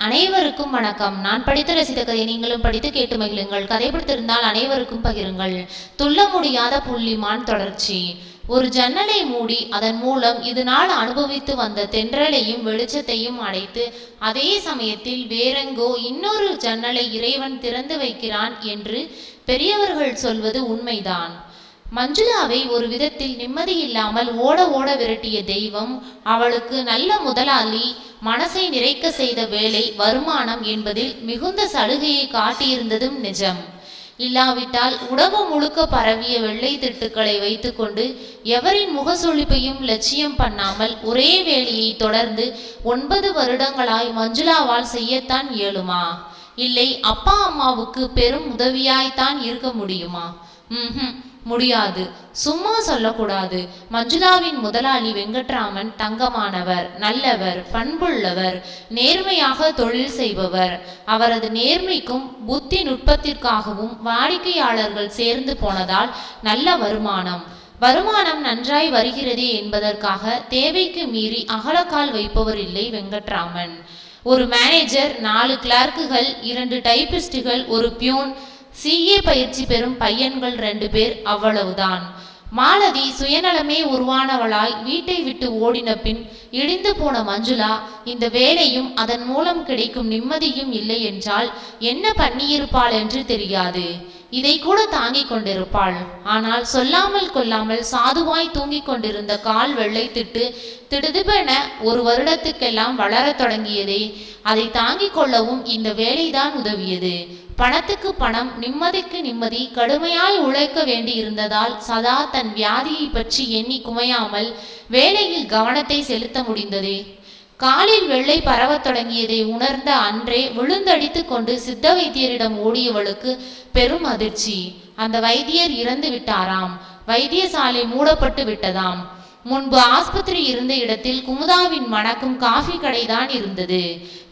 அனைவருக்கும் வணக்கம். நான் படித்து ரசித்த கதையை நீங்களும் படித்து கேட்டு மகிழுங்கள். கதை பிடித்திருந்தால் அனைவருக்கும் பகிருங்கள். துள்ள முடியாத புள்ளிமான் தொடர்ச்சி. ஒரு ஜன்னலை மூடி அதன் மூலம் இது நாள் அனுபவித்து வந்த தென்றலையும் வெளிச்சத்தையும் அடைத்து அதே சமயத்தில் வேறெங்கோ இன்னொரு ஜன்னலை இறைவன் திறந்து வைக்கிறான் என்று பெரியவர்கள் சொல்வது உண்மைதான். மஞ்சுளாவை ஒரு விதத்தில் நிம்மதியில்லாமல் ஓட ஓட விரட்டிய தெய்வம் அவளுக்கு நல்ல முதலாளி மனசை நிறைக்க செய்த வேலை வருமானம் என்பதில் மிகுந்த சலுகையை காட்டியிருந்ததும் நிஜம். இல்லாவிட்டால் உடம்பு முழுக்க பரவிய வெள்ளை திட்டுக்களை வைத்துக்கொண்டு எவரின் முகசொலிப்பையும் லட்சியம் பண்ணாமல் ஒரே வேலையை தொடர்ந்து 9 வருடங்களாய் மஞ்சுளாவால் செய்யத்தான் இயலுமா? இல்லை அப்பா அம்மாவுக்கு பெரும் உதவியாய்த்தான் இருக்க முடியுமா? முடியாது. சும்மா சொல்லக்கூடாது. மஞ்சுளாவின் முதலாளி வெங்கட்ராமன் தங்கமானவர், நல்லவர், பண்புள்ளவர், நேர்மையாக தொழில் செய்பவர். அவரது நேர்மைக்கும் புத்தி நுட்பத்திற்காகவும் வாடிக்கையாளர்கள் சேர்ந்து போனதால் நல்ல வருமானம் நன்றாய் வருகிறதே என்பதற்காக தேவைக்கு மீறி அகலக்கால் வைப்பவர் இல்லை வெங்கட்ராமன். ஒரு மேனேஜர், 4 கிளார்க்குகள், 2 டைபிஸ்டுகள், ஒரு பியூன், CA பயிற்சி பெறும் பையன்கள் 2 பேர், அவ்வளவுதான். மாலதி சுயநலமே உருவானவளாய் வீட்டை விட்டு ஓடின பின் இடிந்து போன மஞ்சுளா இந்த வேலையும் அதன் மூலம் கிடைக்கும் நிம்மதியும் இல்லை என்றால் என்ன பண்ணியிருப்பாள் என்று தெரியாது. இதை கூட தாங்கிக் கொண்டிருப்பாள். ஆனால் சொல்லாமல் கொள்ளாமல் சாதுவாய் தூங்கிக் கொண்டிருந்த கால் வெள்ளை திட்டு திடுதிப்பென 1 வருடத்துக்கெல்லாம் வளரத் தொடங்கியதே. அதை தாங்கிக் கொள்ளவும் இந்த வேலைதான் உதவியது. பணத்துக்கு பணம், நிம்மதிக்கு நிம்மதி. கடுமையாய் உழைக்க வேண்டி இருந்ததால் சதா தன் வியாதியை பற்றி எண்ணி குமையாமல் வேலையில் கவனத்தை செலுத்த முடிந்ததே. காலில் வெள்ளை பரவத் தொடங்கியதை உணர்ந்த அன்றே விழுந்தடித்து கொண்டு சித்த வைத்தியரிடம் ஓடியவளுக்கு பெரும் அதிர்ச்சி. அந்த வைத்தியர் இறந்து விட்டாராம். வைத்தியசாலை மூடப்பட்டு விட்டதாம். முன்பு ஆஸ்பத்திரி இருந்த இடத்தில் குமுதாவின் மணக்கும் காஃபி கடைதான் இருந்தது.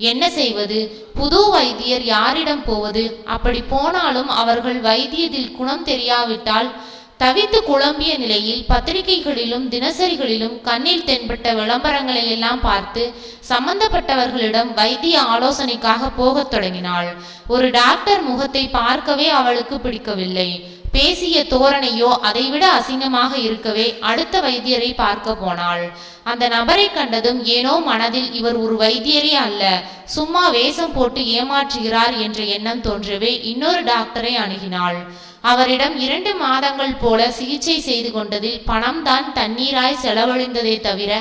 என்ன செய்வது? புது வைத்தியர் யாரிடம் போவது? அப்படி போனாலும் அவர்கள் வைத்தியத்தில் குணம் தெரியாவிட்டால் தவித்து குழம்பிய நிலையில் பத்திரிகைகளிலும் தினசரிகளிலும் கண்ணில் தென்பட்ட விளம்பரங்களை எல்லாம் பார்த்து சம்பந்தப்பட்டவர்களிடம் வைத்திய ஆலோசனைக்காக போகத் தொடங்கினாள். ஒரு டாக்டர் முகத்தை பார்க்கவே அவளுக்கு பிடிக்கவில்லை. பேசிய தோரணையோ அதைவிட அசிங்கமாக இருக்கவே அடுத்த வைத்தியரை பார்க்க போனாள். அந்த நபரை கண்டதும் ஏனோ மனதில் இவர் ஒரு வைத்தியரே அல்ல, சும்மா வேஷம் போட்டு ஏமாற்றுகிறார் என்ற எண்ணம் தோன்றவே இன்னொரு டாக்டரை அணுகினாள். அவரிடம் 2 மாதங்கள் போல சிகிச்சை செய்து கொண்டதில் பணம்தான் தண்ணீராய் செலவழிந்ததை தவிர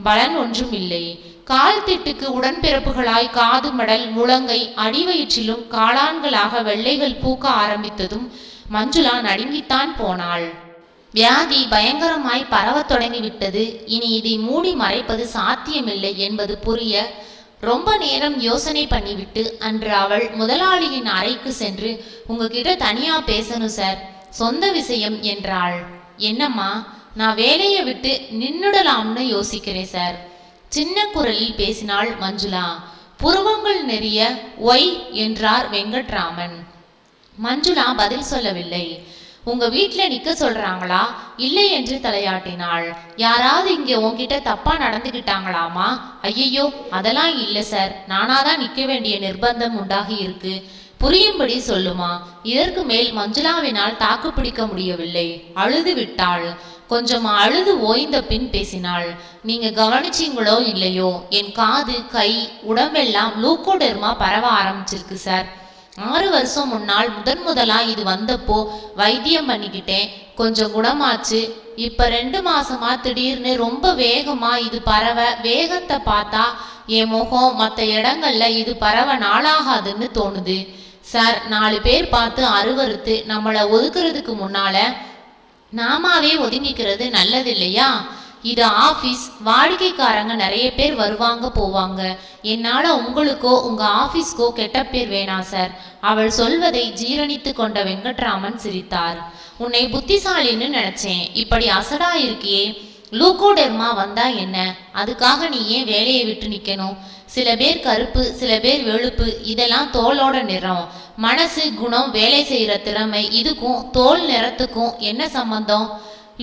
பலன் ஒன்றும் இல்லை. கால் திட்டுக்கு உடன்பிறப்புகளாய் காது மடல், முழங்கை, அடிவயிற்றிலும் காளான்களாக வெள்ளைகள் பூக்க ஆரம்பித்ததும் மஞ்சுளா நடுங்கித்தான் போனாள். வியாதி பயங்கரமாய் பரவத் தொடங்கிவிட்டது. இனி இதை மூடி மறைப்பது சாத்தியமில்லை என்பது புரிய ரொம்ப நேரம் யோசனை பண்ணிவிட்டு அன்று அவள் முதலாளியின் அறைக்கு சென்று, உங்ககிட்ட தனியா பேசணும் சார், சொந்த விஷயம் என்றாள். என்னம்மா? நான் வேலையை விட்டு நின்னுடலாம்னு யோசிக்கிறேன் சார், சின்ன குரலில் பேசினாள் மஞ்சுளா. புருவங்கள் நெறிய ஒய் என்றார் வெங்கட்ராமன். மஞ்சுளா பதில் சொல்லவில்லை. உங்க வீட்டுல நிக்க சொல்றாங்களா? இல்லை என்று தலையாட்டினாள். யாராவது இங்க உன்கிட்ட தப்பா நடந்துகிட்டாங்களாமா? ஐயோ, அதெல்லாம் இல்லை சார், நானாதான் நிக்க வேண்டிய நிர்பந்தம் உண்டாகி இருக்கு. புரியும்படி சொல்லுமா? இதற்கு மேல் மஞ்சுளாவினால் தாக்கு பிடிக்க முடியவில்லை. அழுது விட்டாள். கொஞ்சம் அழுது ஓய்ந்த பின் பேசினாள். நீங்க கவனிச்சீங்களோ இல்லையோ, என் காது, கை, உடம்பெல்லாம் லூக்கோடெர்மா பரவ ஆரம்பிச்சிருக்கு சார். 6 வருஷம் முன்னால் முதலா இது வந்தப்போ வைத்தியம் பண்ணிக்கிட்டேன், கொஞ்சம் குணமாச்சு. இப்ப 2 மாசமா திடீர்னு ரொம்ப வேகமா இது பரவ, வேகத்தை பார்த்தா என் முகம் மற்ற இடங்கள்ல இது பரவ நாளாகாதுன்னு தோணுது சார். 4 பேர் பார்த்து அருவறுத்து நம்மளை ஒதுக்குறதுக்கு முன்னால நாமாவே ஒதுங்கிக்கிறது நல்லது இல்லையா? இது ஆபீஸ், வாடிக்கைக்காரங்க நிறைய பேர் வருவாங்க போவாங்க. என்னால உங்களுக்கோ உங்க ஆபீஸ்க்கோ கெட்ட பேர் வேணாம் சார். அவள் சொல்வதை ஜீரணித்து கொண்ட வெங்கட்ராமன் சிரித்தார். உன்னை புத்திசாலின்னு நினைச்சேன், இப்படி அசடா இருக்கியே. லூக்கோடெர்மா வந்தா என்ன? அதுக்காக நீ ஏன் வேலையை விட்டு நிக்கணும்? சில பேர் கருப்பு, சில பேர் வெளுப்பு, இதெல்லாம் தோலோட நிறம். மனசு, குணம், வேலை செய்யற திறமை, இதுக்கும் தோல் நிறத்துக்கும் என்ன சம்பந்தம்?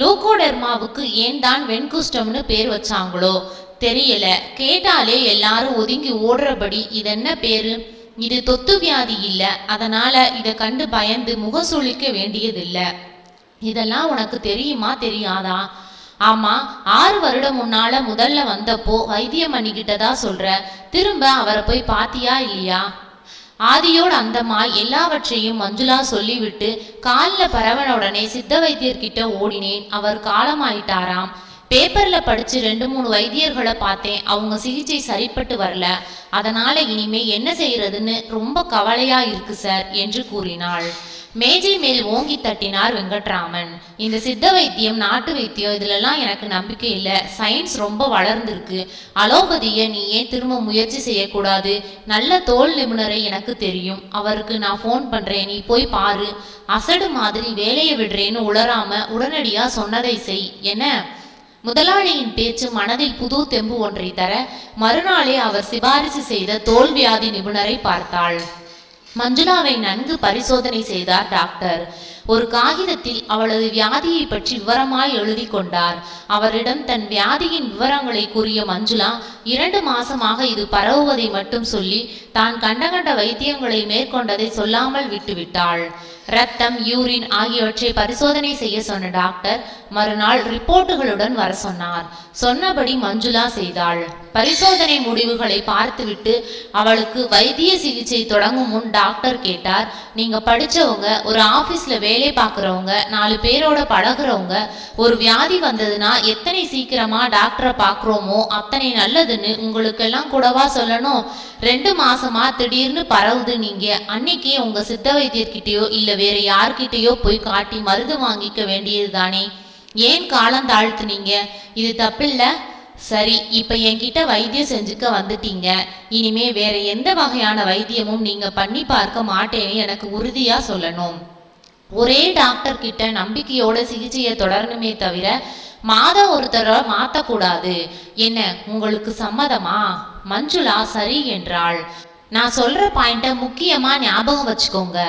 லூக்கோடெர்மாவுக்கு ஏன் தான் வெண்குஷ்டம்னு பேர் வச்சாங்களோ தெரியல, கேட்டாலே எல்லாரும் ஒதுங்கி ஓடுறபடி. இதென்ன பேரு? இது தொத்து வியாதி இல்ல, அதனால இத கண்டு பயந்து முகசுளிக்க வேண்டியதில்ல. இதெல்லாம் உனக்கு தெரியுமா தெரியாதா? ஆமா, 6 வருடம் முன்னால முதல்ல வந்தப்போ வைத்தியம் பண்ணிக்கிட்டதா சொல்ற. திரும்ப அவரை போய் பாத்தியா இல்லையா? ஆதியோடு அந்தமா எல்லாவற்றையும் மஞ்சுளா சொல்லிவிட்டு காலில் பரவன உடனே சித்த வைத்தியர்கிட்ட ஓடினேன். அவர் காலமாயிட்டாராம். பேப்பர்ல படிச்சு 2-3 வைத்தியர்களை பார்த்தேன். அவங்க சிகிச்சை சரிப்பட்டு வரல. அதனால இனிமே என்ன செய்யறதுன்னு ரொம்ப கவலையா இருக்கு சார் என்று கூறினாள். மேஜை மேல் ஓங்கி தட்டினார் வெங்கட்ராமன். இந்த சித்த வைத்தியம், நாட்டு வைத்தியம் இதுலெல்லாம் எனக்கு நம்பிக்கை இல்லை. சயின்ஸ் ரொம்ப வளர்ந்துருக்கு. அலோபதியை நீ ஏன் திரும்ப முயற்சி செய்யக்கூடாது? நல்ல தோல் நிபுணரை எனக்கு தெரியும். அவருக்கு நான் ஃபோன் பண்றேன், நீ போய் பாரு. அசடு மாதிரி வேலையை விடுறேன்னு உளராம உடனடியா சொன்னதை செய். என்ன? முதலாளியின் பேச்சு மனதில் புது தெம்பு ஒன்றை தர மறுநாளே அவர் சிபாரிசு செய்த தோல் வியாதி நிபுணரை பார்த்தாள். மஞ்சுளாவை நன்கு பரிசோதனை செய்தார் டாக்டர். ஒரு காகிதத்தில் அவளது வியாதியை பற்றி விவரமாய் எழுதி கொண்டார். அவரிடம் தன் வியாதியின் விவரங்களை கூறிய மஞ்சுளா 2 மாசமாக இது பரவுவதை மட்டும் சொல்லி தான் கண்ட வைத்தியங்களை மேற்கொண்டதை சொல்லாமல் விட்டுவிட்டாள். இரத்தம், யூரின் ஆகியவற்றை பரிசோதனை செய்ய சொன்ன டாக்டர் மறுநாள் ரிப்போர்ட்டுகளுடன் வர சொன்னார். சொன்னபடி மஞ்சுளா செய்தாள். பரிசோதனை முடிவுகளை பார்த்துவிட்டு அவளுக்கு வைத்திய சிகிச்சை தொடங்கும் முன் டாக்டர் கேட்டார், நீங்க படிச்சவங்க, ஒரு ஆபீஸ்ல வேலை பார்க்குறவங்க, 4 பேரோட பழகுறவங்க, ஒரு வியாதி வந்ததுன்னா எத்தனை சீக்கிரமா டாக்டரை பார்க்குறோமோ அத்தனை நல்லதுன்னு உங்களுக்கெல்லாம் கூடவா சொல்லணும்? 2 மாசமா திடீர்னு பரவுது. நீங்க அன்னைக்கே உங்க சித்த வைத்தியர்கிட்டயோ இல்ல வேற யார்கிட்டயோ போய் காட்டி மருந்து வாங்கிக்க வேண்டியது தானே? ஏன் காலம் தாழ்த்துனீங்க? இது தப்பில்ல. சரி, இப்ப என்கிட்ட வைத்தியம் செஞ்சுக்க வந்துட்டீங்க. இனிமே வேற எந்த வகையான வைத்தியமும் நீங்க பண்ணி பார்க்க மாட்டேன்னு எனக்கு உறுதியா சொல்லணும். ஒரே டாக்டர் கிட்ட நம்பிக்கையோட சிகிச்சையை தொடரணுமே தவிர மாதம் ஒருத்தரை மாத்தக்கூடாது. என்ன, உங்களுக்கு சம்மதமா? மஞ்சுளா சரி என்றாள். நான் சொல்ற பாயிண்ட முக்கியமா ஞாபகம் வச்சுக்கோங்க.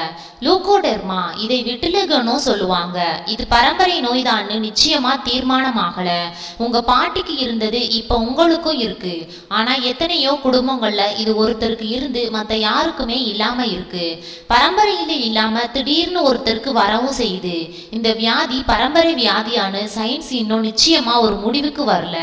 லூகோடெர்மா, இதை விட்டிலிகோன்னு சொல்லுவாங்க. இது பரம்பரை நோய்தான்னு நிச்சயமா தீர்மானமாகல. உங்க பாட்டிக்கு இருந்தது, இப்ப உங்களுக்கும் இருக்கு. ஆனா எத்தனையோ குடும்பங்கள்ல இது ஒருத்தருக்கு இருந்து மத்த யாருக்குமே இல்லாம இருக்கு. பரம்பரையில இல்லாம திடீர்னு ஒருத்தருக்கு வரவும் செய்யுது. இந்த வியாதி பரம்பரை வியாதியானு சயின்ஸ் இன்னும் நிச்சயமா ஒரு முடிவுக்கு வரல.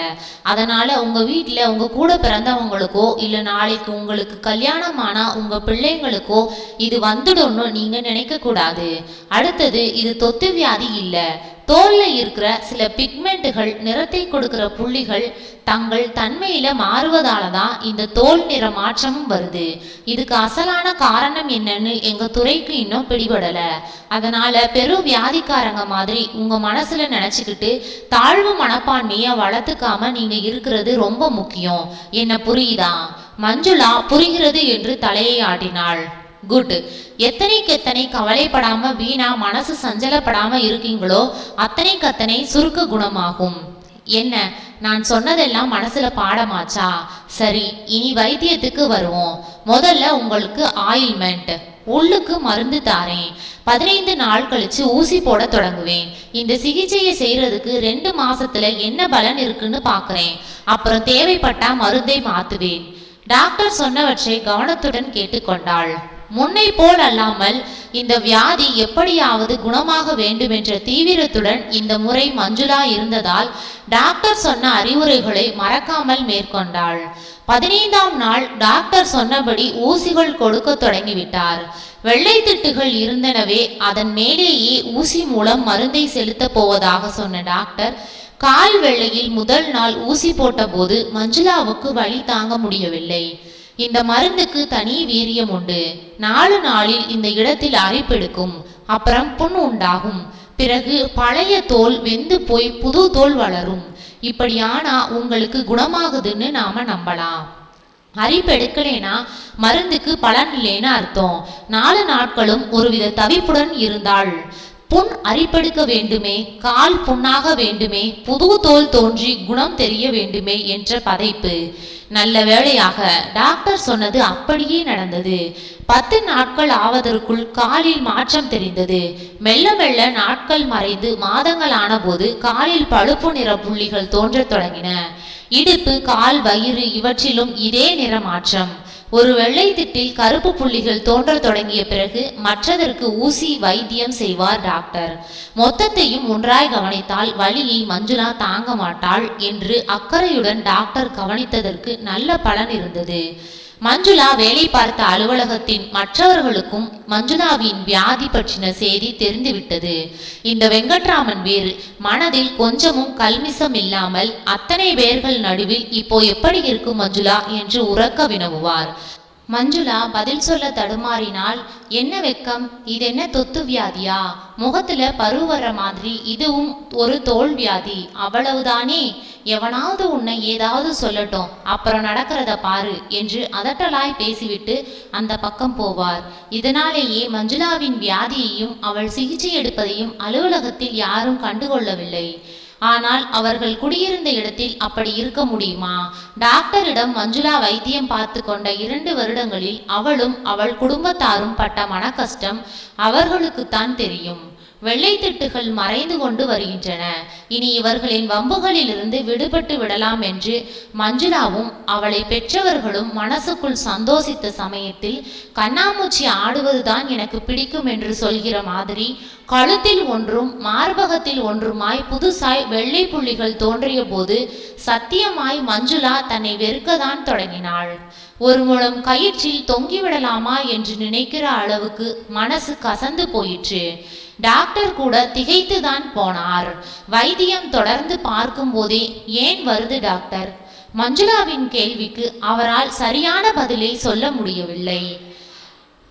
அதனால உங்க வீட்டுல உங்க கூட பிறந்தவங்களுக்கோ இல்ல நாளைக்கு உங்களுக்கு கல்யாணம் ஆனா உங்க பிள்ளைங்களுக்கோ இது வந்துடும்னு நீங்க நினைக்க கூடாது. அடுத்தது, இது தொத்து வியாதி இல்ல. தோல்ல இருக்கிற சில பிக்மெண்ட்டுகள், நிறத்தை கொடுக்கிற புள்ளிகள் தங்கள் தன்மையில மாறுவதாலதான் இந்த தோல் நிற மாற்றமும் வருது. இதுக்கு அசலான காரணம் என்னன்னு எங்க துறைக்கு இன்னும் பிடிபடல. அதனால பெரும் வியாதிக்காரங்க மாதிரி உங்க மனசுல நினைச்சுக்கிட்டு தாழ்வு மனப்பான்மைய வளர்த்துக்காம நீங்க இருக்கிறது ரொம்ப முக்கியம். என்ன புரியுதா? மஞ்சுளா புரிகிறது என்று தலையை ஆட்டினாள். குட். எத்தனை கவலைப்படாம வீணா மனசு சஞ்சலப்படாம இருக்கீங்களோ அத்தனை சுருக்க குணமாகும். என்ன, நான் சொன்னதெல்லாம் மனசுல பாடமாச்சா? சரி, இனி வைத்தியத்துக்கு வருவோம். முதல்ல உங்களுக்கு ஆயில்மெண்ட், உள்ளுக்கு மருந்து தாரேன். 15 நாள் கழிச்சு ஊசி போட தொடங்குவேன். இந்த சிகிச்சையை செய்யறதுக்கு 2 மாசத்துல என்ன பலன் இருக்குன்னு பாக்குறேன். அப்புறம் தேவைப்பட்டா மருந்தை மாத்துவேன். டாக்டர் சொன்னவற்றை கவனத்துடன் கேட்டுக்கொண்டாள். முன்னை போல் அல்லாமல் இந்த வியாதி எப்படியாவது குணமாக வேண்டுமென்ற தீவிரத்துடன் இந்த முறை மஞ்சுளா இருந்ததால் டாக்டர் சொன்ன அறிவுரைகளை மறக்காமல் மேற்கொண்டாள். 15ஆம் நாள் டாக்டர் சொன்னபடி ஊசிகள் கொடுக்க தொடங்கிவிட்டார். வெள்ளை திட்டுகள் இருந்தனவே, அதன் மேலேயே ஊசி மூலம் மருந்தை செலுத்த போவதாக சொன்ன டாக்டர் கால் வெள்ளையில் முதல் நாள் ஊசி போட்ட போது மஞ்சுளாவுக்கு வலி தாங்க முடியவில்லை. இந்த மருந்துக்கு தனி வீரியம் உண்டு. 4 நாளில் இந்த இடத்தில் அரிப்பெடுக்கும். அப்புறம் புண் உண்டாகும். பிறகு பழைய தோல் வெந்து போய் புது தோல் வளரும். இப்படியானா உங்களுக்கு குணமாகுதுன்னு நாம நம்பலாம். அரிப்பெடுக்கலேனா மருந்துக்கு பலன் இல்லைன்னு அர்த்தம். 4 நாட்களும் ஒருவித தவிப்புடன் இருந்தாள். புண் அரிப்பெடுக்க வேண்டுமே, கால் புண்ணாக வேண்டுமே, புது தோல் தோன்றி குணம் தெரிய வேண்டுமே என்ற பதைப்பு. நல்ல வேளையாக டாக்டர் சொன்னது அப்படியே நடந்தது. 10 நாட்கள் ஆவதற்குள் காலில் மாற்றம் தெரிந்தது. மெல்ல மெல்ல நாட்கள் மறைந்து மாதங்கள் ஆன போது காலில் பழுப்பு நிற புள்ளிகள் தோன்றத் தொடங்கின. இடுப்பு, கால், வயிறு இவற்றிலும் இதே நிறமாற்றம். ஒரு வெள்ளை திட்டில் கருப்பு புள்ளிகள் தோன்ற தொடங்கிய பிறகு மற்றதற்கு ஊசி வைத்தியம் செய்வார் டாக்டர். மொத்தத்தையும் ஒன்றாய் கவனித்தால் வலியை மஞ்சுளா தாங்க மாட்டாள் என்று அக்கறையுடன் டாக்டர் கவனித்ததற்கு நல்ல பலன் இருந்தது. மஞ்சுளா வேலை பார்த்த அலுவலகத்தின் மற்றவர்களுக்கும் மஞ்சுளாவின் வியாதி பற்றின செய்தி தெரிந்துவிட்டது. இந்த வெங்கட்ராமன் வேறு மனதில் கொஞ்சமும் கல்மிசம் இல்லாமல் அத்தனை பேர்கள் நடுவில் இப்போ எப்படி இருக்கும் மஞ்சுளா என்று உரக்க வினவுவார். மஞ்சுளா பதில் சொல்ல தடுமாறினால், என்ன வெக்கம், இதென்ன தொத்து வியாதியா? முகத்துல பரு வர்ற மாதிரி இதுவும் ஒரு தோல் வியாதி, அவ்வளவுதானே? எவனாவது உன்னை ஏதாவது சொல்லட்டும், அப்புறம் நடக்கிறத பாரு என்று அதட்டலாய் பேசிவிட்டு அந்த பக்கம் போவார். இதனாலேயே மஞ்சுளாவின் வியாதியையும் அவள் சிகிச்சை எடுப்பதையும் அலுவலகத்தில் யாரும் கண்டுகொள்ளவில்லை. ஆனால் அவர்கள் குடியிருந்த இடத்தில் அப்படி இருக்க முடியுமா? டாக்டரிடம் மஞ்சுளா வைத்தியம் பார்த்து கொண்ட 2 வருடங்களில் அவளும் அவள் குடும்பத்தாரும் பட்ட மன கஷ்டம் அவர்களுக்குத்தான் தெரியும். வெள்ளை திட்டுகள் மறைந்து கொண்டு வருகின்றன. இனி இவர்களின் வம்புகளிலிருந்து விடுபட்டு விடலாம் என்று மஞ்சுளாவும் அவளை பெற்றவர்களும் மனசுக்குள் சந்தோஷித்த சமயத்தில், கண்ணாமூச்சி ஆடுவதுதான் எனக்கு பிடிக்கும் என்று சொல்கிற மாதிரி கழுத்தில் ஒன்றும் மார்பகத்தில் ஒன்றுமாய் புதுசாய் வெள்ளை புள்ளிகள் தோன்றிய போது சத்தியமாய் மஞ்சுளா தன்னை வெறுக்கத்தான் தொடங்கினாள். ஒரு முழம் கயிற்றில் தொங்கிவிடலாமா என்று நினைக்கிற அளவுக்கு மனசு கசந்து போயிற்று. டாக்டர் கூட திகைத்துதான் போனார். வைத்தியம் தொடர்ந்து பார்க்கும் போதே, ஏன் வருது டாக்டர்? மஞ்சுளாவின் கேள்விக்கு அவரால் சரியான பதிலை சொல்ல முடியவில்லை.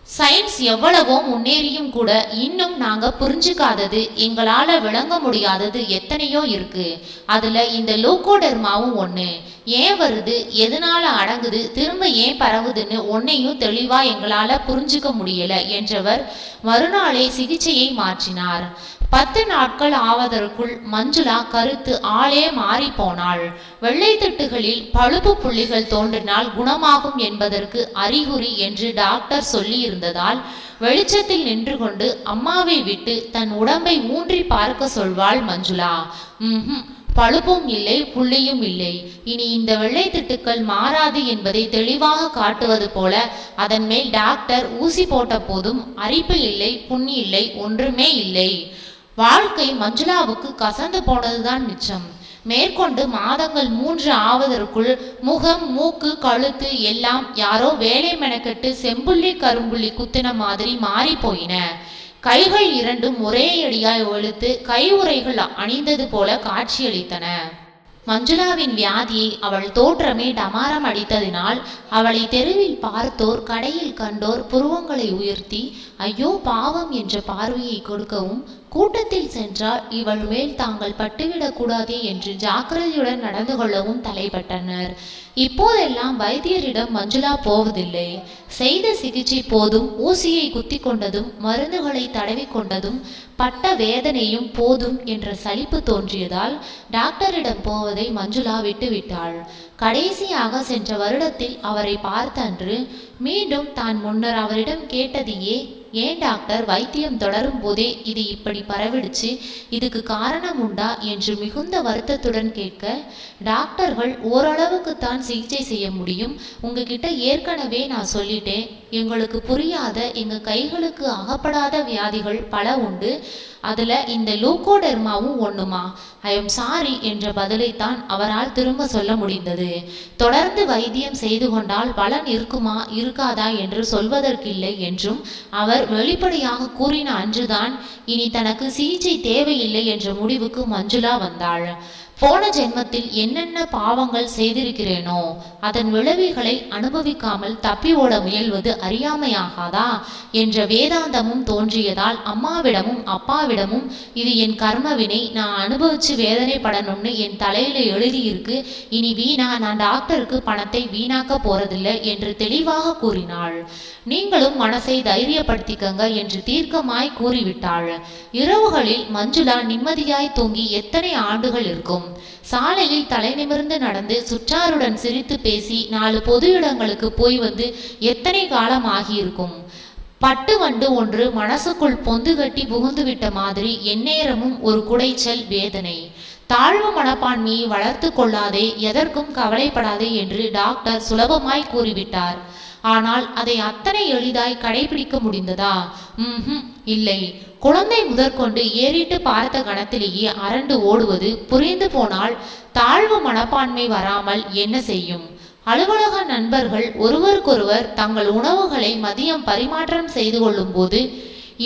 சயின்ஸ் எவ்வளவோ முன்னேறியும் கூட இன்னும் நாங்க புரிஞ்சுக்காதது, எங்களால விளங்க முடியாதது எத்தனையோ இருக்கு. அதுல இந்த லூகோடெர்மாவும் ஒண்ணு. ஏன் வருது, எதனால அடங்குது, திரும்ப ஏன் பரவுதுன்னு ஒன்னையும் தெளிவா எங்களால புரிஞ்சுக்க முடியல என்றவர் மறுநாளே சிகிச்சையை மாற்றினார். 10 நாட்கள் ஆவதற்குள் மஞ்சுளா கருத்து ஆளே மாறி போனாள். வெள்ளை திட்டுகளில் பழுப்பு புள்ளிகள் தோன்றினால் குணமாகும் என்பதற்கு அறிகுறி என்று டாக்டர் சொல்லி இருந்ததால் வெளிச்சத்தில் நின்று கொண்டு அம்மாவை விட்டு தன் உடம்பை ஊன்றி பார்க்க சொல்வாள் மஞ்சுளா. பழுப்பும் இல்லை, புள்ளியும் இல்லை. இனி இந்த வெள்ளை திட்டுக்கள் மாறாது என்பதை தெளிவாக காட்டுவது போல அதன் மேல் டாக்டர் ஊசி போட்ட போதும் அரிப்பு இல்லை, புண்ணி இல்லை, ஒன்றுமே இல்லை. வாழ்க்கை மஞ்சுளாவுக்கு கசந்து போனதுதான் மிச்சம். மேற்கொண்டு மாதங்கள் 3 ஆவதற்குள் முகம், மூக்கு, கழுத்து எல்லாம் யாரோ வேலை மெனக்கெட்டு செம்புள்ளி கரும்புள்ளி குத்தின மாதிரி மாறி போயின. கைகள் 2ம் ஒரே அடியாய் ஒழுத்து கை உறைகள் அணிந்தது போல காட்சியளித்தன. மஞ்சுளாவின் வியாதியை அவள் தோற்றமே டமாரம் அடித்ததினால் அவளை தெருவில் பார்த்தோர், கடையில் கண்டோர் புருவங்களை உயர்த்தி ஐயோ பாவம் என்ற பார்வையை கொடுக்கவும், கூட்டத்தில் சென்றால் இவள் மேல் தாங்கள் பட்டுவிடக் கூடாதே என்று ஜாக்கிரதையுடன் நடந்து கொள்ளவும் தலைப்பட்டனர். இப்போதெல்லாம் வைத்தியரிடம் மஞ்சுளா போவதில்லை. செய்த சிகிச்சை போதும், ஊசியை குத்தி கொண்டதும் மருந்துகளை தடவி கொண்டதும் பட்ட வேதனையும் போதும் என்ற சலிப்பு தோன்றியதால் டாக்டரிடம் போவதை மஞ்சுளா விட்டுவிட்டாள். கடைசியாக சென்ற வருடத்தில் அவரை பார்த்த அன்று மீண்டும் தான் முன்னர் அவரிடம் கேட்டதையே, ஏன் டாக்டர் வைத்தியம் தொடரும் போதே இது இப்படி பரவிடுச்சு, இதுக்கு காரணம் உண்டா என்று மிகுந்த வருத்தத்துடன் கேட்க, டாக்டர்கள் ஓரளவுக்குத்தான் சிகிச்சை செய்ய முடியும், உங்ககிட்ட ஏற்கனவே நான் சொல்லிட்டேன், எங்களுக்கு புரியாத, எங்க கைகளுக்கு அகப்படாத வியாதிகள் பல உண்டு, அதுல இந்த லூகோடெர்மாவும் ஒண்ணுமா, ஐ எம் சாரி என்ற பதிலைத்தான் அவரால் திரும்ப சொல்ல முடிந்தது. தொடர்ந்து வைத்தியம் செய்து கொண்டால் பலன் இருக்குமா இருக்காதா என்று சொல்வதற்கில்லை என்றும் அவர் வெளிப்படையாக கூறின அன்றுதான் இனி தனக்கு சிகிச்சை தேவையில்லை என்ற முடிவுக்கு மஞ்சுளா வந்தாள். போன ஜென்மத்தில் என்னென்ன பாவங்கள் செய்திருக்கிறேனோ அதன் விளைவுகளை அனுபவிக்காமல் தப்பி ஓட முயல்வது அறியாமையாகாதா என்ற வேதாந்தமும் தோன்றியதால் அம்மாவிடமும் அப்பாவிடமும் இது என் கர்மவினை, நான் அனுபவிச்சு வேதனைப்படணும்னு என் தலையில எழுதியிருக்கு, இனி வீணா நான் டாக்டருக்கு பணத்தை வீணாக்க போறதில்லை என்று தெளிவாக கூறினாள். நீங்களும் மனசை தைரியப்படுத்திக்கங்க என்று தீர்க்கமாய் கூறிவிட்டாள். இரவுகளில் மஞ்சுளா நிம்மதியாய் தூங்கி எத்தனை ஆண்டுகள் இருக்கும். சாலையில் தலை நிமிர்ந்து நடந்து சுற்றாருடன் சிரித்து பேசி 4 பொது இடங்களுக்கு போய் வந்து எத்தனை காலம் ஆகியிருக்கும். பட்டு வண்டு ஒன்று மனசுக்குள் பொந்து கட்டி புகுந்து விட்ட மாதிரி எந்நேரமும் ஒரு குடைச்சல் வேதனை. தாழ்வு மனப்பான்மையை வளர்த்து கொள்ளாதே, எதற்கும் கவலைப்படாதே என்று டாக்டர் சுலபமாய் கூறிவிட்டார். ஆனால் அதை அத்தனை எளிதாய் கடைபிடிக்க முடிந்ததா? இல்லை. குழந்தை முதற்கொண்டு ஏறிட்டு பார்த்த கணத்திலேயே அரண்டு ஓடுவது புரிந்து போனால் தாழ்வு மனப்பான்மை வராமல் என்ன செய்யும்? அலுவலக நண்பர்கள் ஒருவருக்கொருவர் தங்கள் உணவுகளை மதியம் பரிமாற்றம் செய்து கொள்ளும் போது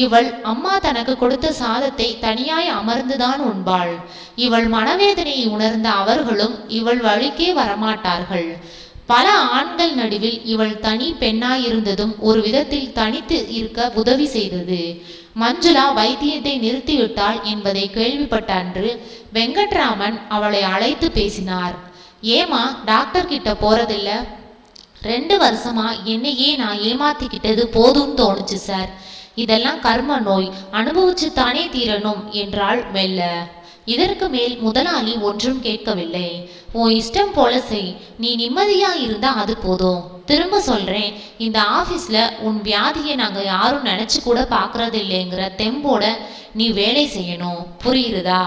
இவள் அம்மா தனக்கு கொடுத்த சாதத்தை தனியாய் அமர்ந்துதான் உண்பாள். இவள் மனவேதனையை உணர்ந்த அவர்களும் இவள் வழிக்கே வரமாட்டார்கள். பல ஆண்கள் நடுவில் இவள் தனி பெண்ணாயிருந்ததும் ஒரு விதத்தில் தனித்து இருக்க உதவி செய்தது. மஞ்சுளா வைத்தியத்தை நிறுத்திவிட்டாள் என்பதை கேள்விப்பட்ட அன்று வெங்கட்ராமன் அவளை அழைத்து பேசினார். ஏமா டாக்டர் கிட்ட போறதில்ல? 2 வருஷமா என்னையே நான் ஏமாத்திக்கிட்டது போதும்னு தோணுச்சு சார். இதெல்லாம் கர்ம நோய், அனுபவிச்சு தானே தீரணும் என்றாள் மெல்ல. இதற்கு மேல் முதலாளி ஒன்றும் கேட்கவில்லை. உன் இஷ்டம் போல செய், நீ நிம்மதியா இருந்தா அது போதும். திரும்ப சொல்றேன், இந்த ஆபீஸ்ல உன் வியாதியை நாங்க யாரும் நினைச்சு கூட பாக்குறது இல்லைங்கிற தெம்போட நீ வேலை செய்யணும், புரியுறதா?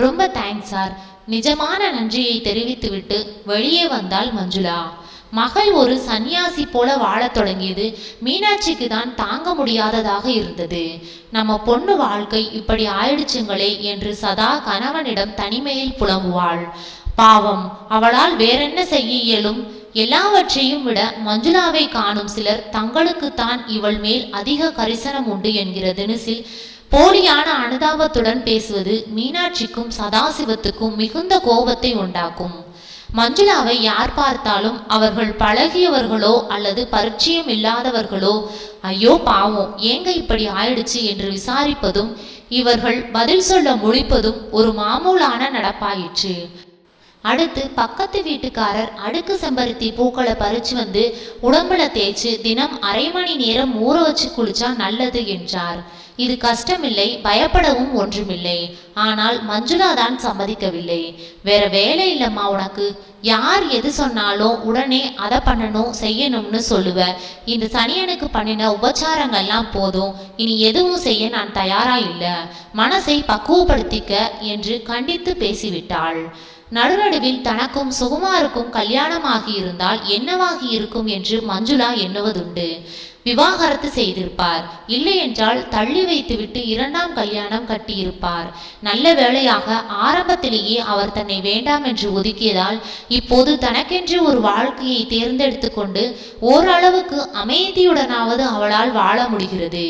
ரொம்ப தேங்க்ஸ் சார். நிஜமான நன்றியை தெரிவித்துவிட்டு வெளியே வந்தாள் மஞ்சுளா. மகள் ஒரு சன்னியாசி போல வாழத் தொடங்கியது மீனாட்சிக்கு தான் தாங்க முடியாததாக இருந்தது. நம்ம பொண்ணு வாழ்க்கை இப்படி ஆயிடுச்சுங்களே என்று சதா கணவனிடம் தனிமையில் புலம்புவாள். பாவம், அவளால் வேறென்ன செய்ய இயலும்? எல்லாவற்றையும் விட மஞ்சுளாவை காணும் சிலர் தங்களுக்கு தான் இவள் மேல் அதிக கரிசனம் உண்டு என்கிற தினசில் போலியான அனுதாபத்துடன் பேசுவது மீனாட்சிக்கும் சதாசிவத்துக்கும் மிகுந்த கோபத்தை உண்டாக்கும். மஞ்சுளாவை யார் பார்த்தாலும் அவர்கள் பழகியவர்களோ அல்லது பரிச்சயம் இல்லாதவர்களோ ஐயோ பாவம் ஏங்க இப்படி ஆயிடுச்சு என்று விசாரிப்பதும் இவர்கள் பதில் சொல்ல முழிப்பதும் ஒரு மாமூலான நடப்பாயிற்று. அடுத்து பக்கத்து வீட்டுக்காரர் அடுக்கு செம்பருத்தி பூக்களை பறிச்சு வந்து உடம்புல தேய்ச்சி தினம் 1/2 மணி நேரம் ஊற வச்சு குளிச்சா நல்லது என்றார். இது கஷ்டமில்லை, பயப்படவும் ஒன்றுமில்லை. ஆனால் மஞ்சுளா தான் சம்மதிக்கவில்லை. வேற வேலை இல்லம்மா உனக்கு, யார் எது சொன்னாலும் உடனே அதை பண்ணணும் செய்யணும்னு சொல்லுவ. இந்த சனியனுக்கு பண்ணின உபச்சாரங்கள்லாம் போதும், இனி எதுவும் செய்ய நான் தயாரா இல்லை, மனசை பக்குவப்படுத்திக்க என்று கண்டித்து பேசிவிட்டாள். நடுநடுவில் தனக்கும் சுகுமாருக்கும் கல்யாணமாகி இருந்தால் என்னவாகி இருக்கும் என்று மஞ்சுளா எண்ணுவதுண்டு. விவாகரத்து செய்திருப்பார், இல்லை என்றால் தள்ளி வைத்துவிட்டு 2ஆம் கல்யாணம் கட்டியிருப்பார். நல்ல வேளையாக ஆரம்பத்திலேயே அவர் தன்னை வேண்டாம் என்று ஒதுக்கியதால் இப்போது தனக்கென்று ஒரு வாழ்க்கையை தேர்ந்தெடுத்து கொண்டு ஓரளவுக்கு அமைதியுடனாவது அவளால் வாழ முடிகிறது.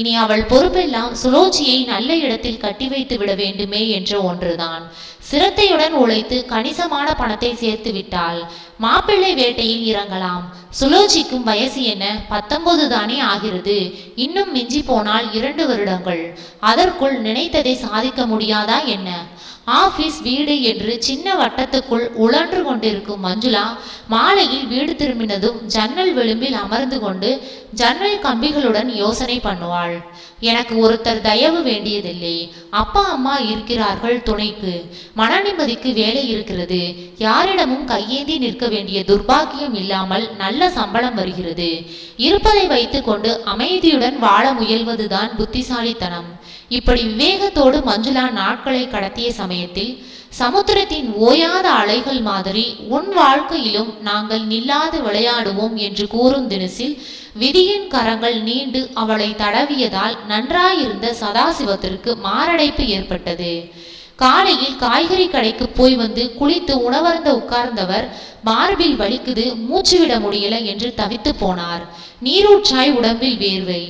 இனி அவள் பொறுப்பெல்லாம் சுலோச்சியை நல்ல இடத்தில் கட்டி வைத்து விட வேண்டுமே என்ற ஒன்றுதான். சிரத்தையுடன் உழைத்து கணிசமான பணத்தை சேர்த்து விட்டாள். மாப்பிள்ளை வேட்டையில் இறங்கலாம். சுலோச்சிக்கும் வயசு என்ன, 19 தானே ஆகிறது. இன்னும் மிஞ்சி போனால் 2 வருடங்கள். அதற்குள் நினைத்ததை சாதிக்க முடியாதா என்ன? ஆபீஸ் வீடு என்று சின்ன வட்டத்துக்குள் உழன்று கொண்டிருக்கும் மஞ்சுளா மாலையில் வீடு திரும்பினதும் ஜன்னல் விளிம்பில் அமர்ந்து கொண்டு ஜன்னல் கம்பிகளுடன் யோசனை பண்ணுவாள். எனக்கு ஒருத்தர் தயவு வேண்டியதில்லை, அப்பா அம்மா இருக்கிறார்கள் துணைக்கு, மன நிம்மதிக்கு வேலை இருக்கிறது, யாரிடமும் கையேந்தி நிற்க வேண்டிய துர்பாக்கியம் இல்லாமல் நல்ல சம்பளம் வருகிறது. இருப்பதை வைத்து கொண்டு அமைதியுடன் வாழ முயல்வதுதான் புத்திசாலித்தனம். இப்படி விவேகத்தோடு மஞ்சுளா நாட்களை கடத்திய சமயத்தில் சமுத்திரத்தின் ஓயாத அலைகள் மாதிரி உன் வாழ்க்கையிலும் நாங்கள் நில்லாது விளையாடுவோம் என்று கூறும் தினசில் விதியின் கரங்கள் நீண்டு அவளை தடவியதால் நன்றாயிருந்த சதாசிவத்திற்கு மாரடைப்பு ஏற்பட்டது. காலையில் காய்கறி கடைக்கு போய் வந்து குளித்து உணவருந்த உட்கார்ந்தவர் மார்பில் வலிக்குது, மூச்சு விட முடியல என்று தவித்து போனார். நீரூற்றாய் உடம்பில் வேர்வை.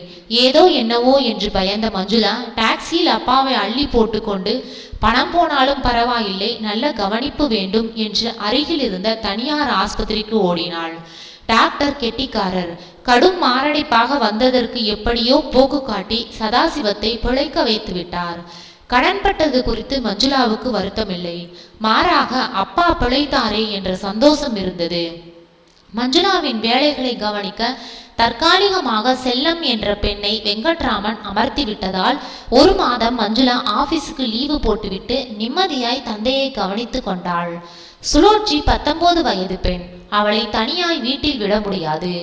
ஏதோ என்னவோ என்று பயந்த மஞ்சுளா டாக்ஸியில் அப்பாவை அள்ளி போட்டுக்கொண்டு பணம் போனாலும் பரவாயில்லை, நல்ல கவனிப்பு வேண்டும் என்று அருகில் இருந்த தனியார் ஆஸ்பத்திரிக்கு ஓடினாள். டாக்டர் கெட்டிக்காரர். கடும் மாரடைப்பாக வந்ததற்கு எப்படியோ போக்கு காட்டி சதாசிவத்தை பிழைக்க வைத்து விட்டார். கடன்பட்டது குறித்து மஞ்சுளாவுக்கு வருத்தமில்லை, மாறாக அப்பா பிழைத்தாரே என்ற சந்தோஷம் இருந்தது. மஞ்சுளாவின் வேலைகளை கவனிக்க தற்காலிகமாக செல்லம் என்ற பெண்ணை வெங்கட்ராமன் அமர்த்தி விட்டதால் 1 மாதம் மஞ்சுளா ஆபீஸுக்கு லீவு போட்டுவிட்டு நிம்மதியாய் தந்தையை கவனித்து கொண்டாள். சுலோச்சி 19 வயது பெண். அவளை தனியாய் வீட்டில் விட முடியாது.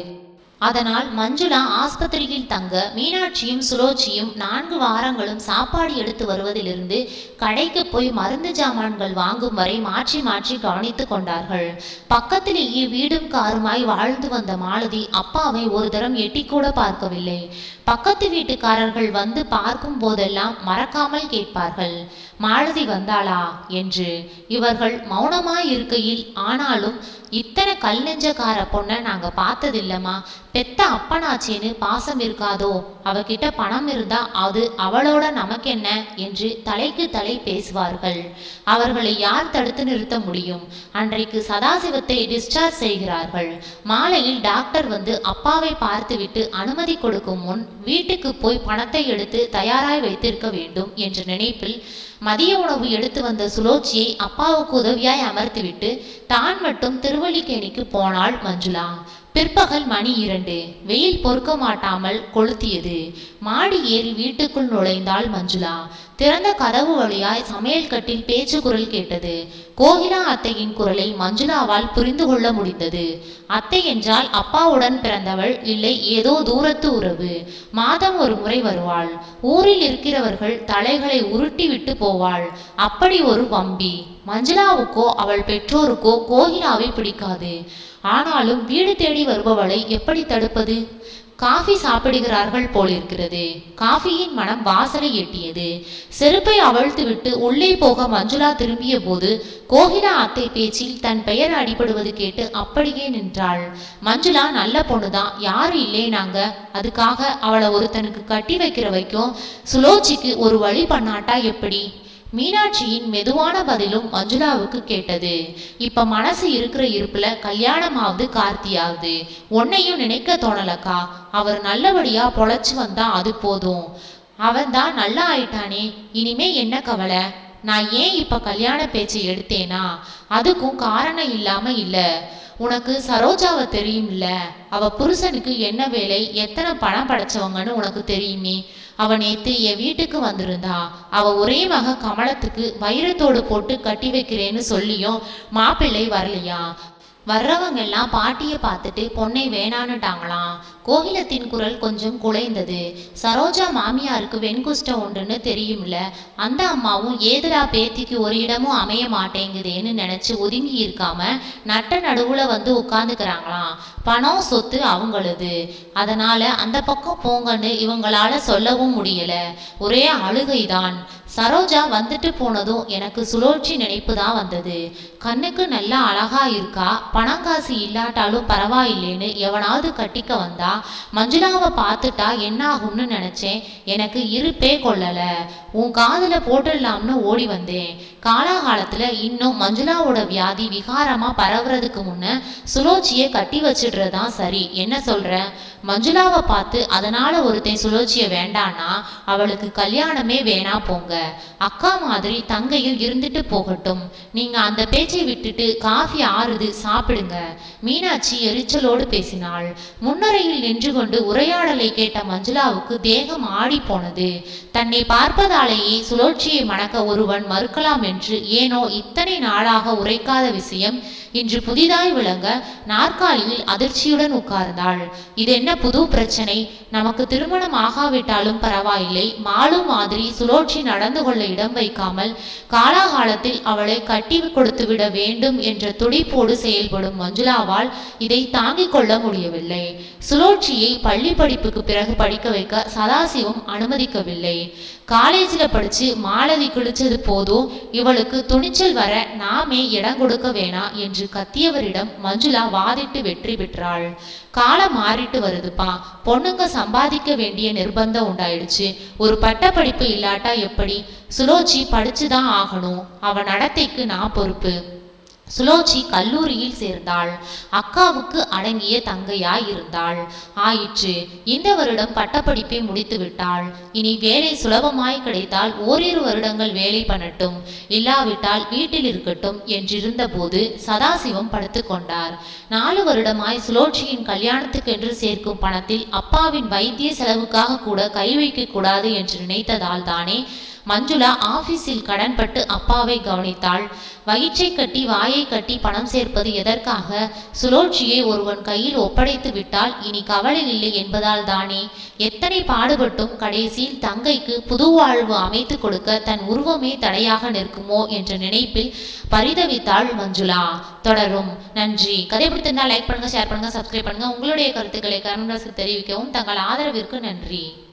அதனால் மஞ்சுளா ஆஸ்பத்திரியில் தங்க மீனாட்சியும் சுலோச்சியும் 4 வாரங்களும் சாப்பாடு எடுத்து வருவதிலிருந்து கடைக்கு போய் மருந்து ஜாமான்கள் வாங்கும் வரை மாற்றி மாற்றி கவனித்து கொண்டார்கள். பக்கத்திலேயே வீடும் காருமாய் வாழ்ந்து வந்த மாலதி அப்பாவை ஒரு தரம் எட்டி கூட பார்க்கவில்லை. பக்கத்து வீட்டுக்காரர்கள் வந்து பார்க்கும் போதெல்லாம் மறக்காமல் கேட்பார்கள், மாலதி வந்தாளா என்று. இவர்கள் மௌனமாய் இருக்கையில், ஆனாலும் இத்தனை கல் நெஞ்சக்கார பொண்ணை நாங்க பார்த்ததில்லம்மா, பெத்த அப்பனாச்சேன்னு பாசம் இருக்காதோ, அவகிட்ட பணம் இருந்தா அது அவளோட நமக்கென்ன என்று தலைக்கு தலை பேசுவார்கள். அவர்களை யார் தடுத்து நிறுத்த முடியும்? அன்றைக்கு சதாசிவத்தை டிஸ்சார்ஜ் செய்கிறார்கள். மாலையில் டாக்டர் வந்து அப்பாவை பார்த்துவிட்டு அனுமதி கொடுக்கும் முன் வீட்டுக்கு போய் பணத்தை எடுத்து தயாராய் வைத்திருக்க வேண்டும் என்ற நினைப்பில் மதிய உணவு எடுத்து வந்த சுலோச்சியை அப்பாவுக்கு உதவியாய் அமர்த்திவிட்டு தான் மட்டும் திருவல்லிக்கேணிக்கு போனாள் மஞ்சுளா. பிற்பகல் மணி 2. வெயில் பொறுக்க மாட்டாமல் கொளுத்தியது. மாடி ஏறி வீட்டுக்குள் நுழைந்தாள் மஞ்சுளா. திறந்த கதவு வழியாய் சமையல் கட்டில் பேச்சு குரல் கேட்டது. கோகிலா அத்தையின் குரலை மஞ்சுளாவால் புரிந்து கொள்ள முடிந்தது. அத்தை என்றால் அப்பாவுடன் பிறந்தவள் இல்லை, ஏதோ தூரத்து உறவு. மாதம் ஒரு முறை வருவாள். ஊரில் இருக்கிறவர்கள் தலைகளை உருட்டி விட்டு போவாள். அப்படி ஒரு வம்பி. மஞ்சுளாவுக்கோ அவள் பெற்றோருக்கோ கோகிலாவை பிடிக்காது. ஆனாலும் வீடு தேடி வருபவளை எப்படி தடுப்பது? காஃபி சாப்பிடுகிறார்கள் போலிருக்கிறது. காஃபியின் மனம் வாசலை எட்டியது. செருப்பை அவிழ்த்து விட்டு உள்ளே போக மஞ்சுளா திரும்பிய போது கோகிலா அத்தை பேச்சில் தன் பெயர் அடிபடுவது கேட்டு அப்படியே நின்றாள். மஞ்சுளா நல்ல பொண்ணுதான், யாரும் இல்லைனாங்க, அதுக்காக அவளை ஒருத்தனுக்கு கட்டி வைக்கிற வைக்கும் சுலோச்சிக்கு ஒரு வழி பண்ணாட்டா எப்படி? மீனாட்சியின் மெதுவான பதிலும் மஞ்சுளாவுக்கு கேட்டது. இப்ப மனசு இருக்கிற இருப்புல கல்யாணமாவது கார்த்தியாவது உன்னையும் நினைக்க தோணலக்கா. அவர் நல்லபடியா பொழைச்சு வந்தா அது போதும். அவன் தான் நல்லா ஆயிட்டானே, இனிமே என்ன கவலை? நான் ஏன் இப்ப கல்யாண பேச்சை எடுத்தேனா? அதுக்கும் காரணம் இல்லாம இல்ல. உனக்கு சரோஜாவை தெரியும்ல, அவ புருஷனுக்கு என்ன வேலை, எத்தனை பணம் படைச்சவங்கன்னு உனக்கு தெரியுமே. அவ நேத்து என் வீட்டுக்கு வந்திருந்தா. அவ ஒரே மக கமலத்துக்கு வைரத்தோடு போட்டு கட்டி வைக்கிறேன்னு சொல்லியும் மாப்பிள்ளை வரலையா. வர்றவங்க எல்லாம் பாட்டியை பார்த்துட்டு பொண்ணை வேணான்னுட்டாங்களாம். கோகிலத்தின் குரல் கொஞ்சம் குலைந்தது. சரோஜா மாமியாருக்கு வெண்குஷ்டம் உண்டுன்னு தெரியும்ல, அந்த அம்மாவும் ஏதுடா பேத்திக்கு ஒரு இடமும் அமைய மாட்டேங்குதேன்னு நினைச்சு ஒதுங்கி இருக்காம நட்ட நடுவுல வந்து உட்கார்ந்துக்கிறாங்களாம். பணம் சொத்து அவங்களது, அதனால அந்த பக்கம் போங்கன்னு இவங்களால சொல்லவும் முடியல. ஒரே அழுகைதான். சரோஜா வந்துட்டு போனதும் எனக்கு சுழற்சி நினைப்பு தான் வந்தது. கண்ணுக்கு நல்லா அழகா இருக்கா, பணங்காசு இல்லாட்டாலும் பரவாயில்லைன்னு எவனாவது கட்டிக்க வந்தா மஞ்சுளாவை பார்த்துட்டா என்ன ஆகும்னு நினைச்சேன். எனக்கு இருப்பே கொள்ளல. உன் காதுல போட்டுடலாம்னு ஓடி வந்தேன். காலாகாலத்துல இன்னும் மஞ்சுளாவோட வியாதி விகாரமா பரவுறதுக்கு முன்ன சுலோச்சியை கட்டி வச்சிடுறதுதான் சரி. என்ன சொல்ற? மஞ்சுளாவை பார்த்து அதனால ஒருத்தன் சுலோச்சிய வேண்டான்னா அவளுக்கு கல்யாணமே வேணா போங்க. அக்கா மாதிரி தங்கையும் இருந்துட்டு போகட்டும். நீங்க அந்த பேச்சை விட்டுட்டு காஃபி ஆறுது, சாப்பிடுங்க. மீனாட்சி எரிச்சலோடு பேசினாள். முன்னரையில் நின்று கொண்டு உரையாடலை கேட்ட மஞ்சுளாவுக்கு தேகம் ஆடி போனது. தன்னை பார்ப்பதாலேயே சுழற்சியை மணக்க ஒருவன் மறுக்கலாம் என்று ஏனோ இத்தனை நாளாக உரைக்காத விஷயம் இன்று புதிதாய் விளங்க நாற்காலியில் அதிர்ச்சியுடன் உட்கார்ந்தாள். இது என்ன புது பிரச்சனை? நமக்கு திருமணம் ஆகாவிட்டாலும் பரவாயில்லை, மாலு மாதிரி சுழற்சி நடந்து கொள்ள இடம் வைக்காமல் காலாகாலத்தில் அவளை கட்டி கொடுத்து விட வேண்டும் என்ற துடிப்போடு செயல்படும் மஞ்சுளாவால் இதை தாங்கிக் கொள்ள முடியவில்லை. சுழற்சியை பள்ளி படிப்புக்கு பிறகு படிக்க வைக்க சதாசிவம் அனுமதிக்கவில்லை. காலேஜில் படிச்சு மாலதி கிழிச்சது போதும், இவளுக்கு துணிச்சல் வர நாமே இடம் கொடுக்க வேணாம் என்று கத்தியவரிடம் மஞ்சுளா வாதிட்டு வெற்றி பெற்றாள். காலம் மாறிட்டு வருதுப்பா, பொண்ணுங்க சம்பாதிக்க வேண்டிய நிர்பந்தம் உண்டாயிடுச்சு. ஒரு பட்ட படிப்பு இல்லாட்டா எப்படி? சுலோச்சி படிச்சுதான் ஆகணும். அவ நடத்தைக்கு நான் பொறுப்பு. சுலோச்சி கல்லூரியில் சேர்ந்தாள். அக்காவுக்கு அடங்கிய தங்கையாய் இருந்தாள். ஆயிற்று. இந்த வருடம் பட்டப்படிப்பை முடித்து விட்டாள். இனி வேலை சுலபமாய் கிடைத்தால் ஓரிரு வருடங்கள் வேலை பண்ணட்டும், இல்லாவிட்டால் வீட்டில் இருக்கட்டும் என்றிருந்த போது சதாசிவம் படுத்து கொண்டார். 4 வருடமாய் சுலோச்சியின் கல்யாணத்துக்கென்று சேர்க்கும் பணத்தில் அப்பாவின் வைத்திய செலவுக்காக கூட கை வைக்க கூடாது என்று நினைத்ததால் தானே மஞ்சுளா ஆபீஸில் கடன்பட்டு அப்பாவை கவனித்தாள். வயிற்றை கட்டி வாயை கட்டி பணம் சேர்ப்பது எதற்காக? சுழற்சியை ஒருவன் கையில் ஒப்படைத்து விட்டால் இனி கவலை இல்லை என்பதால் தானே. எத்தனை பாடுபட்டும் கடைசியில் தங்கைக்கு புது வாழ்வு அமைத்து கொடுக்க தன் உருவமே தடையாக நிற்குமோ என்ற நினைப்பில் பரிதவித்தாள் மஞ்சுளா. தொடரும். நன்றி. கதை பிடித்திருந்தால் லைக் பண்ணுங்க, ஷேர் பண்ணுங்க, சப்ஸ்கிரைப் பண்ணுங்க. உங்களுடைய கருத்துக்களை கமெண்ட் பாக்ஸில் தெரிவிக்கவும். தங்கள் ஆதரவிற்கு நன்றி.